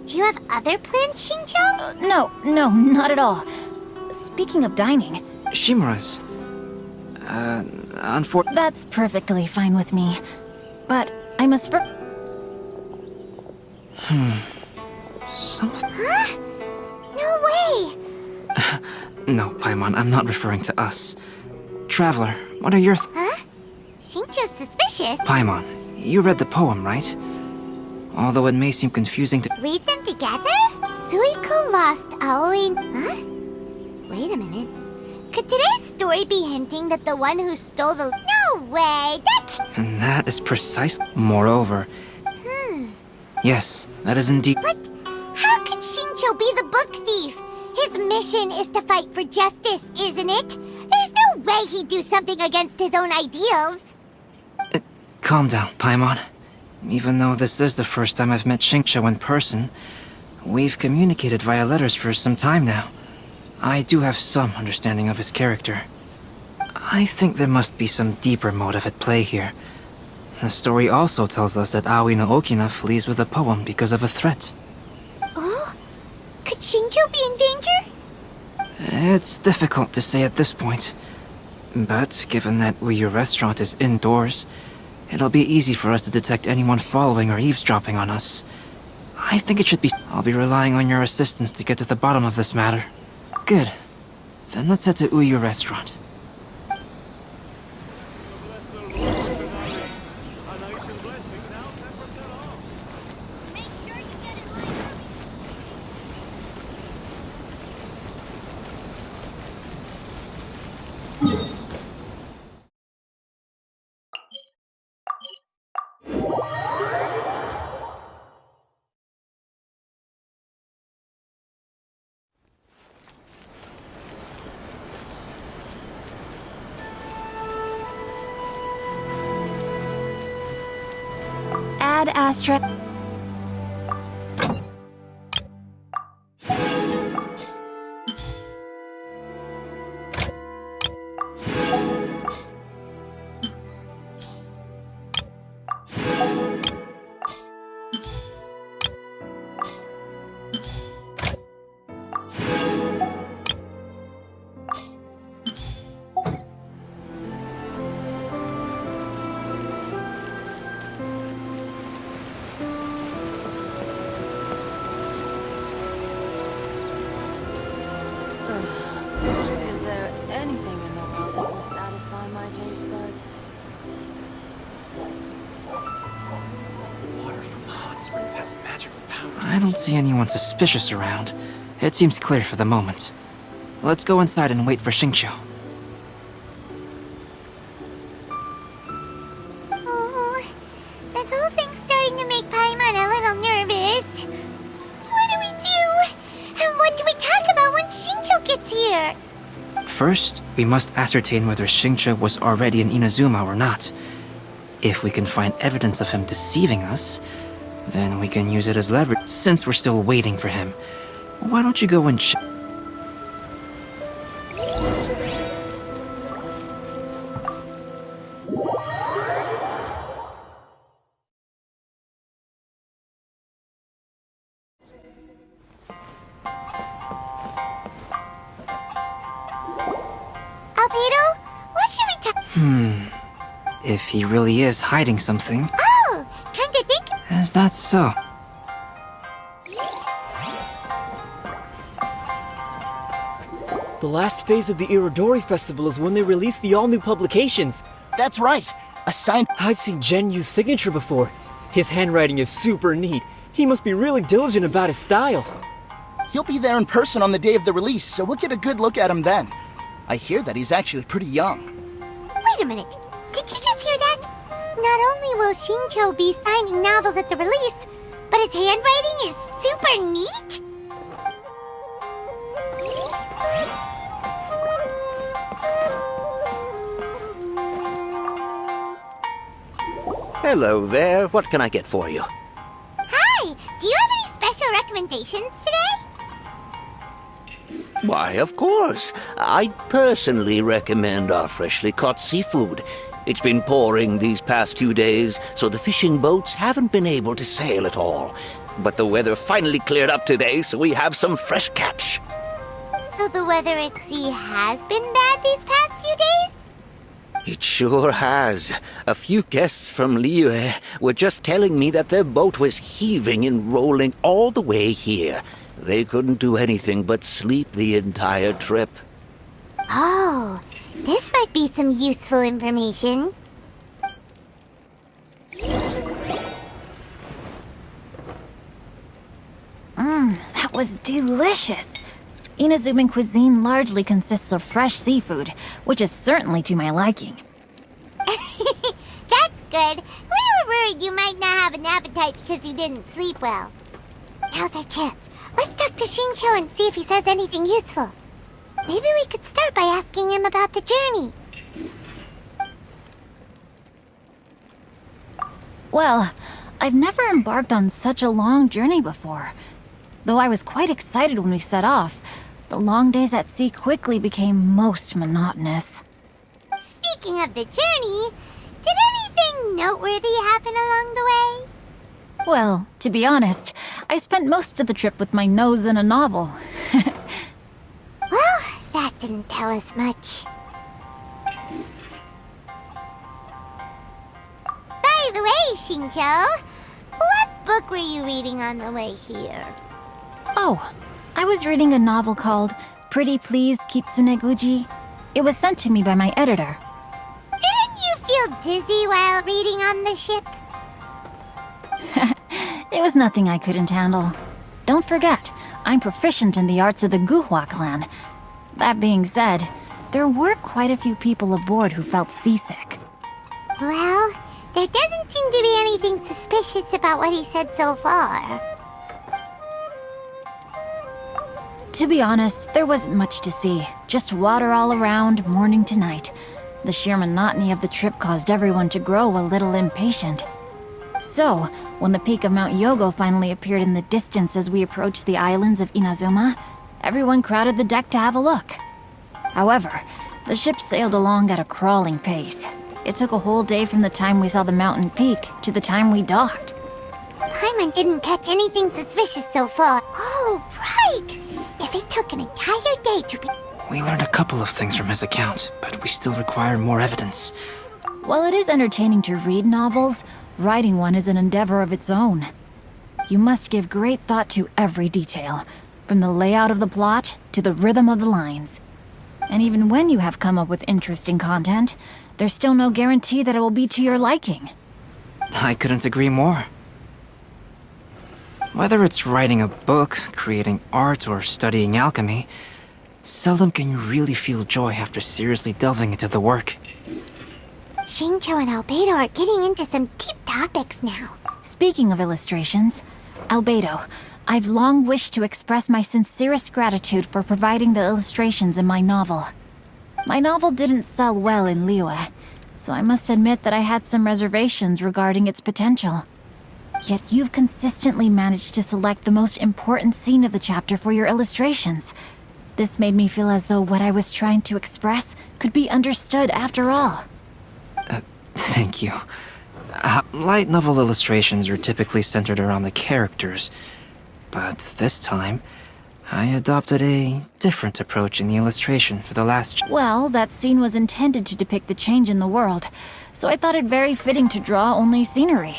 Do you have other plans, Xingqiu? No, not at all. Speaking of dining... Shimura's. That's perfectly fine with me. But I must Something... Huh? No way! No, Paimon, I'm not referring to us. Traveler, what are your Huh? Xingqiu's suspicious. Paimon, you read the poem, right? Although it may seem confusing to... Read them together? Suiko lost Aoi... Huh? Wait a minute. Could today's story be hinting that the one who stole the... No way! And that is precisely... Moreover... Yes, that is indeed... But how could Xingqiu be the book thief? His mission is to fight for justice, isn't it? There's no way he'd do something against his own ideals. Calm down, Paimon. Even though this is the first time I've met Xingqiu in person, we've communicated via letters for some time now. I do have some understanding of his character. I think there must be some deeper motive at play here. The story also tells us that Aoi no Okina flees with a poem because of a threat. Oh? Could Xingqiu be in danger? It's difficult to say at this point. But given that Uyu Restaurant is indoors, it'll be easy for us to detect anyone following or eavesdropping on us. I think it should be... I'll be relying on your assistance to get to the bottom of this matter. Good. Then let's head to Uyu Restaurant. Ad Astra... Is there anything in the world that will satisfy my taste buds? Water from the hot springs has magical powers. I don't see anyone suspicious around. It seems clear for the moment. Let's go inside and wait for Xingqiu. Oh, this whole thing's starting to make Paimon a little nervous. What do we do? And what do we talk about when Xingqiu gets here? First, we must ascertain whether Xingqiu was already in Inazuma or not. If we can find evidence of him deceiving us, then we can use it as leverage. Since we're still waiting for him, why don't you go and check? Albedo, what should we talk? If he really is hiding something, Oh, come to think. is that so? The last phase of the Irodori Festival is when they release the all-new publications. That's right. A sign. I've seen Jen use signature before. His handwriting is super neat. He must be really diligent about his style. He'll be there in person on the day of the release, so we'll get a good look at him then. I hear that he's actually pretty young. Wait a minute. Did you just hear that? Not only will Xingqiu be signing novels at the release, but his handwriting is super neat? Hello there. What can I get for you? Hi! Do you have any special recommendations today? Why, of course. I'd personally recommend our freshly caught seafood. It's been pouring these past 2 days, so the fishing boats haven't been able to sail at all. But the weather finally cleared up today, so we have some fresh catch. So the weather at sea has been bad these past few days? It sure has. A few guests from Liyue were just telling me that their boat was heaving and rolling all the way here. They couldn't do anything but sleep the entire trip. Oh, this might be some useful information. That was delicious. Inazuman cuisine largely consists of fresh seafood, which is certainly to my liking. That's good. We were worried you might not have an appetite because you didn't sleep well. Now's our chance. Let's talk to Xingqiu and see if he says anything useful. Maybe we could start by asking him about the journey. Well, I've never embarked on such a long journey before. Though I was quite excited when we set off, the long days at sea quickly became most monotonous. Speaking of the journey, did anything noteworthy happen along the way? Well, to be honest, I spent most of the trip with my nose in a novel. Well, that didn't tell us much. By the way, Xingqiu, what book were you reading on the way here? Oh, I was reading a novel called Pretty Please Kitsune Guji. It was sent to me by my editor. Didn't you feel dizzy while reading on the ship? It was nothing I couldn't handle. Don't forget, I'm proficient in the arts of the Guhua clan. That being said, there were quite a few people aboard who felt seasick. Well, there doesn't seem to be anything suspicious about what he said so far. To be honest, there wasn't much to see. Just water all around, morning to night. The sheer monotony of the trip caused everyone to grow a little impatient. So, when the peak of Mount Yogo finally appeared in the distance as we approached the islands of Inazuma, everyone crowded the deck to have a look. However, the ship sailed along at a crawling pace. It took a whole day from the time we saw the mountain peak to the time we docked. Paimon didn't catch anything suspicious so far. Oh, right! If it took an entire day to be... We learned a couple of things from his account, but we still require more evidence. While it is entertaining to read novels, writing one is an endeavor of its own. You must give great thought to every detail, from the layout of the plot to the rhythm of the lines. And even when you have come up with interesting content, there's still no guarantee that it will be to your liking. I couldn't agree more. Whether it's writing a book, creating art, or studying alchemy, seldom can you really feel joy after seriously delving into the work. Xingqiu and Albedo are getting into some deep topics now. Speaking of illustrations, Albedo, I've long wished to express my sincerest gratitude for providing the illustrations in my novel. My novel didn't sell well in Liyue, so I must admit that I had some reservations regarding its potential. Yet you've consistently managed to select the most important scene of the chapter for your illustrations. This made me feel as though what I was trying to express could be understood after all. Thank you. Light novel illustrations are typically centered around the characters, but this time, I adopted a different approach in the illustration for the last... Well, that scene was intended to depict the change in the world, so I thought it very fitting to draw only scenery.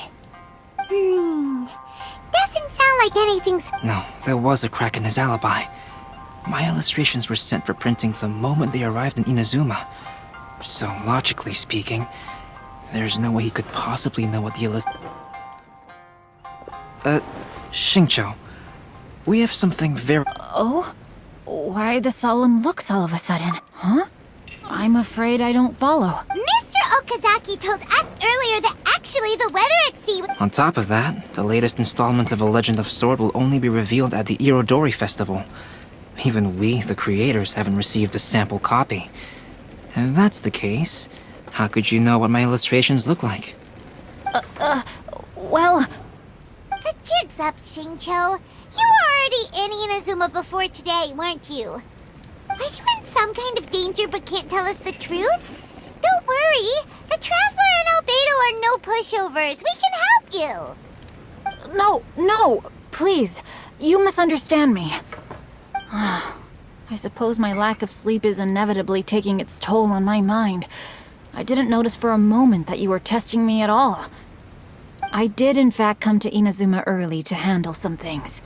Doesn't sound like anything's... No, there was a crack in his alibi. My illustrations were sent for printing the moment they arrived in Inazuma. So, logically speaking, there's no way he could possibly know what the Xingqiu, we have something very... Oh? Why the solemn looks all of a sudden? Huh? I'm afraid I don't follow. Mr. Okazaki told us earlier that actually the weather at sea... On top of that, the latest installment of A Legend of Sword will only be revealed at the Irodori Festival. Even we, the creators, haven't received a sample copy. And if that's the case, how could you know what my illustrations look like? Well... The jig's up, Xingqiu. You were already in Inazuma before today, weren't you? Are you in some kind of danger but can't tell us the truth? Don't worry. The Traveler and Albedo are no pushovers. We can help you. No, please, you misunderstand me. I suppose my lack of sleep is inevitably taking its toll on my mind. I didn't notice for a moment that you were testing me at all. I did in fact come to Inazuma early to handle some things.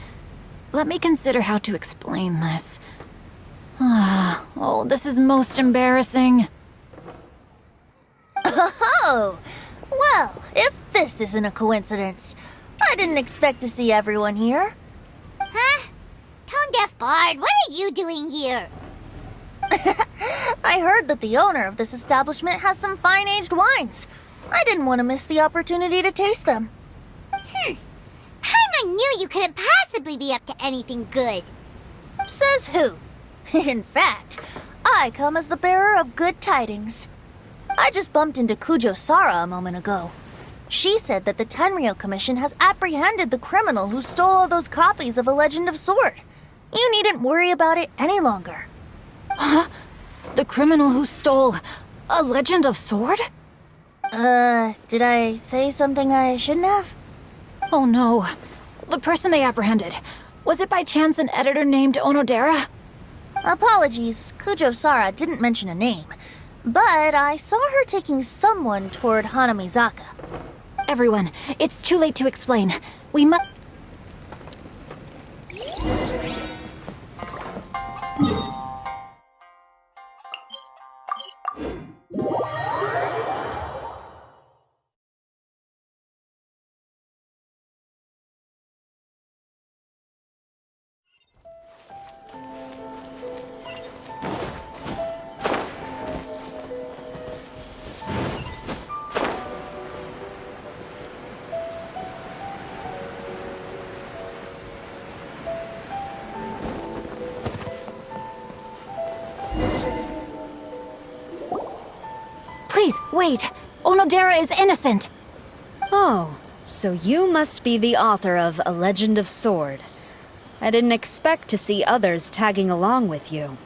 Let me consider how to explain this. Oh, this is most embarrassing. Oh! Well, if this isn't a coincidence, I didn't expect to see everyone here. Huh? Tone-deaf bard, what are you doing here? I heard that the owner of this establishment has some fine-aged wines. I didn't want to miss the opportunity to taste them. Paimon knew you couldn't possibly be up to anything good. Says who? In fact, I come as the bearer of good tidings. I just bumped into Kujo Sara a moment ago. She said that the Tenryou Commission has apprehended the criminal who stole all those copies of A Legend of Sword. You needn't worry about it any longer. Huh? The criminal who stole A Legend of Sword? Did I say something I shouldn't have? Oh no. The person they apprehended. Was it by chance an editor named Onodera? Apologies, Kujo Sara didn't mention a name. But I saw her taking someone toward Hanamizaka. Everyone, it's too late to explain. We must... Please, wait! Onodera is innocent! Oh, so you must be the author of A Legend of Sword. I didn't expect to see others tagging along with you.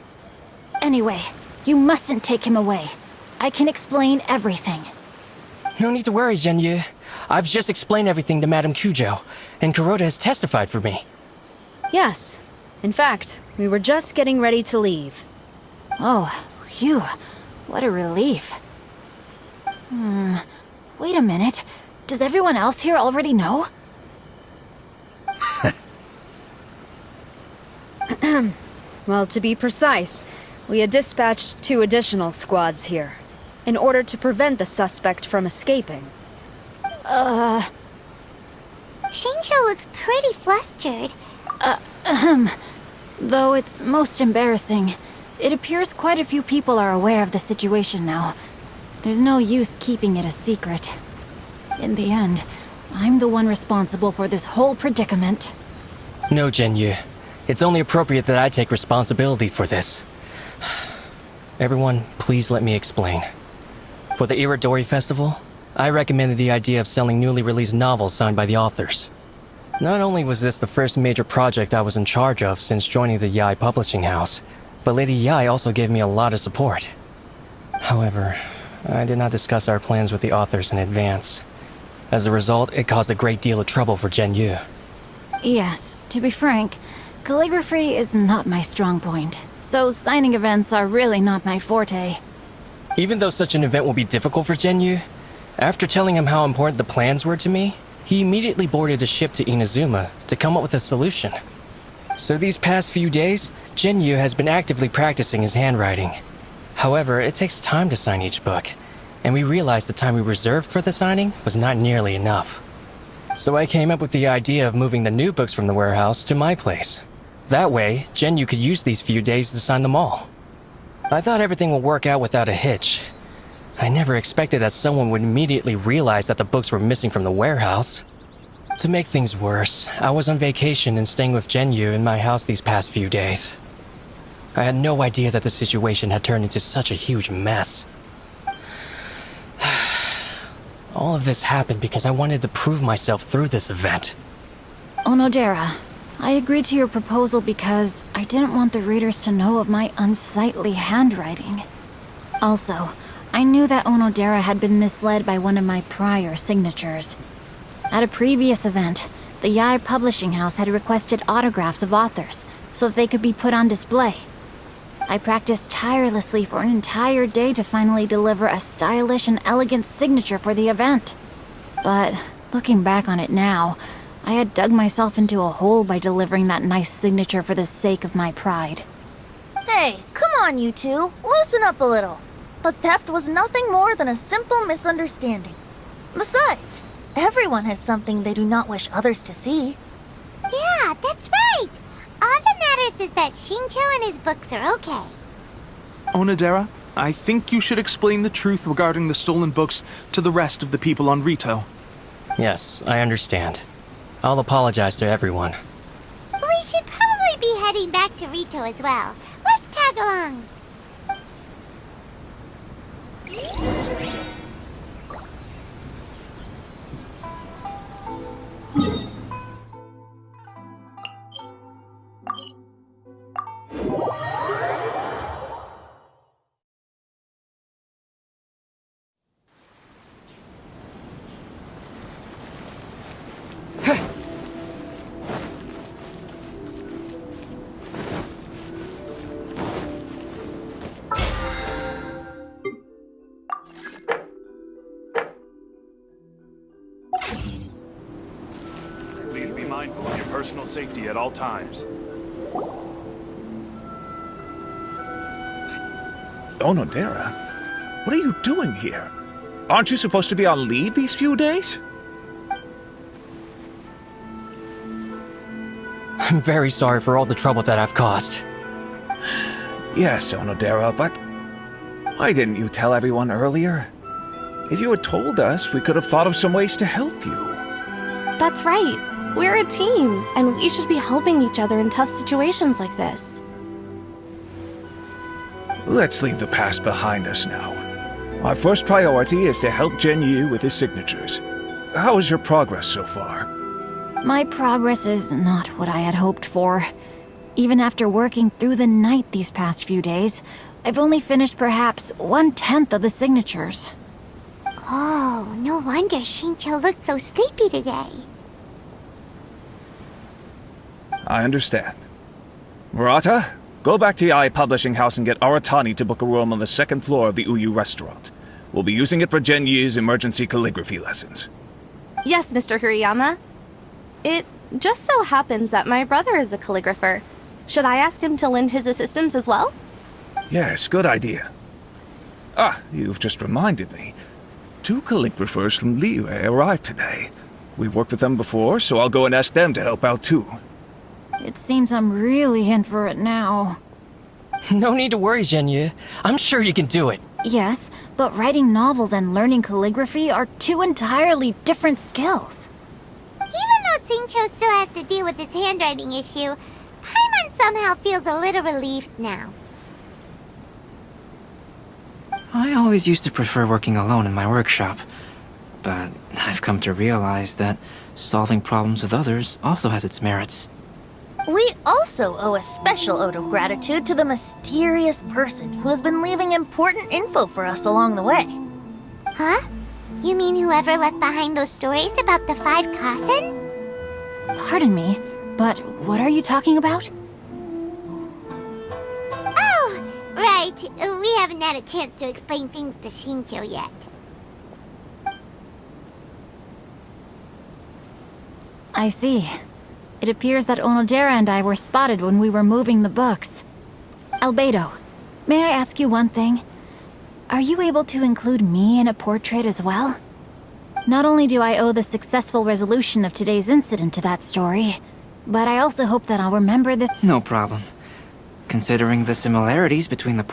Anyway, you mustn't take him away. I can explain everything. No need to worry, Genyu. I've just explained everything to Madame Kujo, and Kuroda has testified for me. Yes. In fact, we were just getting ready to leave. Oh, phew. What a relief. Wait a minute. Does everyone else here already know? Well, to be precise, we had dispatched 2 additional squads here, in order to prevent the suspect from escaping. Shincho looks pretty flustered. Though it's most embarrassing, it appears quite a few people are aware of the situation now. There's no use keeping it a secret. In the end, I'm the one responsible for this whole predicament. No, Genyu. It's only appropriate that I take responsibility for this. Everyone, please let me explain. For the Iridori Festival, I recommended the idea of selling newly released novels signed by the authors. Not only was this the first major project I was in charge of since joining the Yai publishing house, but Lady Yai also gave me a lot of support. However, I did not discuss our plans with the authors in advance. As a result, it caused a great deal of trouble for Genyu. Yes, to be frank, calligraphy is not my strong point, so signing events are really not my forte. Even though such an event will be difficult for Genyu, after telling him how important the plans were to me, he immediately boarded a ship to Inazuma to come up with a solution. So these past few days, Genyu has been actively practicing his handwriting. However, it takes time to sign each book, and we realized the time we reserved for the signing was not nearly enough. So I came up with the idea of moving the new books from the warehouse to my place. That way, Genyu could use these few days to sign them all. I thought everything would work out without a hitch. I never expected that someone would immediately realize that the books were missing from the warehouse. To make things worse, I was on vacation and staying with Genyu in my house these past few days. I had no idea that the situation had turned into such a huge mess. All of this happened because I wanted to prove myself through this event. Onodera, I agreed to your proposal because I didn't want the readers to know of my unsightly handwriting. Also, I knew that Onodera had been misled by one of my prior signatures. At a previous event, The Yae publishing house had requested autographs of authors so that they could be put on display. I practiced tirelessly for an entire day to finally deliver a stylish and elegant signature for the event. But looking back on it now, I had dug myself into a hole by delivering that nice signature for the sake of my pride. Hey, come on, you two. Loosen up a little. The theft was nothing more than a simple misunderstanding. Besides, everyone has something they do not wish others to see. Yeah, that's right. All that matters is that Shincho and his books are okay. Onodera, I think you should explain the truth regarding the stolen books to the rest of the people on Rito. Yes, I understand. I'll apologize to everyone. We should probably be heading back to Rito as well. Let's tag along. Please be mindful of your personal safety at all times. Onodera? What are you doing here? Aren't you supposed to be on leave these few days? I'm very sorry for all the trouble that I've caused. Yes, Onodera, but why didn't you tell everyone earlier? If you had told us, we could have thought of some ways to help you. That's right. We're a team, and we should be helping each other in tough situations like this. Let's leave the past behind us now. Our first priority is to help Genyu with his signatures. How is your progress so far? My progress is not what I had hoped for. Even after working through the night these past few days, I've only finished perhaps 1/10 of the signatures. Oh, no wonder Shincho looked so sleepy today. I understand. Murata, go back to Yae Publishing House and get Aratani to book a room on the second floor of the Uyu restaurant. We'll be using it for Genyu's emergency calligraphy lessons. Yes, Mr. Hirayama. It just so happens that my brother is a calligrapher. Should I ask him to lend his assistance as well? Yes, good idea. Ah, you've just reminded me. 2 calligraphers from Liyue arrived today. We've worked with them before, so I'll go and ask them to help out too. It seems I'm really in for it now. No need to worry, Genyu. I'm sure you can do it. Yes, but writing novels and learning calligraphy are 2 entirely different skills. Even though Shincho still has to deal with his handwriting issue, Paimon somehow feels a little relieved now. I always used to prefer working alone in my workshop, but I've come to realize that solving problems with others also has its merits. We also owe a special ode of gratitude to the mysterious person who has been leaving important info for us along the way. Huh? You mean whoever left behind those stories about the 5 Kasen? Pardon me, but what are you talking about? Oh, right. We haven't had a chance to explain things to Shincho yet. I see. It appears that Onodera and I were spotted when we were moving the books. Albedo, may I ask you one thing? Are you able to include me in a portrait as well? Not only do I owe the successful resolution of today's incident to that story, but I also hope that I'll remember this— No problem. Considering the similarities between the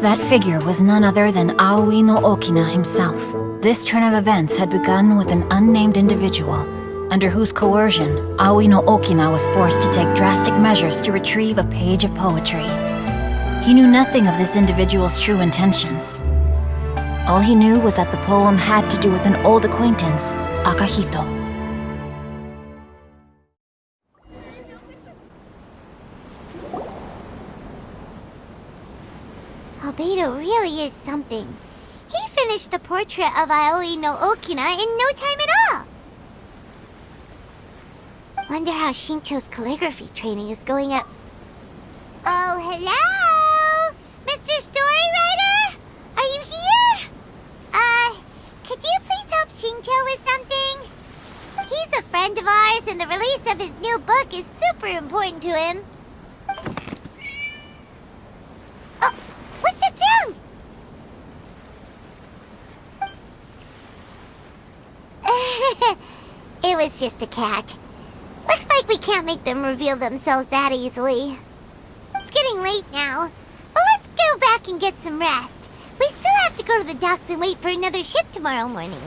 That figure was none other than Aoi no Okina himself. This turn of events had begun with an unnamed individual, under whose coercion, Aoi no Okina was forced to take drastic measures to retrieve a page of poetry. He knew nothing of this individual's true intentions. All he knew was that the poem had to do with an old acquaintance, Akahito. Albedo really is something. He finish the portrait of Aoi no Okina in no time at all. Wonder how Shincho's calligraphy training is going at... Oh, hello? Mr. Storywriter? Are you here? Could you please help Shincho with something? He's a friend of ours, and the release of his new book is super important to him. Oh, what's that sound? It was just a cat. Looks like we can't make them reveal themselves that easily. It's getting late now. Well, let's go back and get some rest. We still have to go to the docks and wait for another ship tomorrow morning.